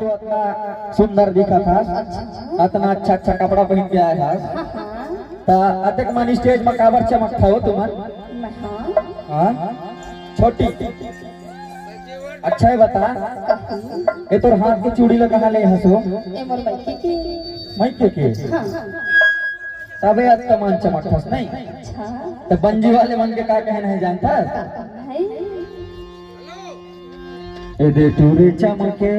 तो इतना सुंदर दिखा था, इतना अच्छा अच्छा कपड़ा पहन के आया था, तो अतक मन स्टेज में काबर चमक था हो तुम? हाँ छोटी, अच्छा है बता, ये तो हाथ की चूड़ी लगा कहाँ ले हंसो? माइके के तबे अच्छा मन चमक था नहीं? तो बंजी वाले मन के का कहना है जानता? ए दे टूरे चमके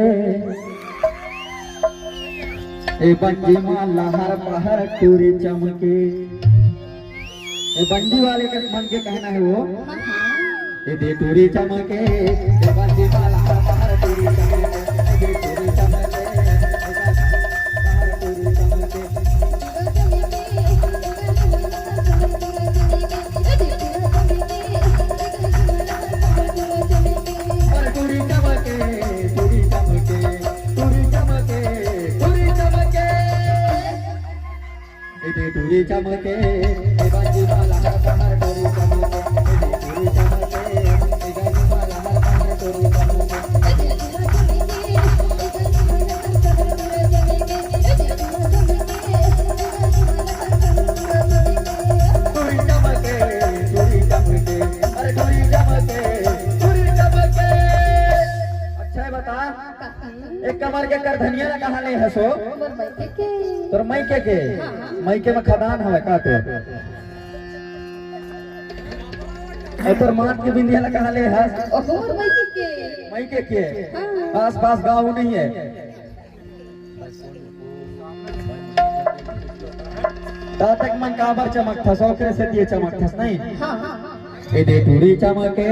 ए बंजी माला हर पहर टूरे चमके, ए बंजी वाले के मन के कहना है वो, ए दे टूरे चमके ए बंजी माला हर पहर टूरे चमके, ए दे टूरे चमके टूरी चमके ए बंजी वाला हर पहर टूरी चमके, टूरी चमके ए बंजी वाला हर पहर टूरी चमके, टूरी चमके अरे टूरी चमके टूरी चमके। अच्छा है बता, एक कमर के कर धनिया ना कहाँ ले हंसो? तोर माइके के माइके में खदान है का तो? तोर माथ के बिंदिया ना कहाँ ले हंस? माइके के आस पास गाँव नहीं है? तक मन काबर चमक था, सौकरे से दिए चमक था नहीं? ए दे टूरी चमके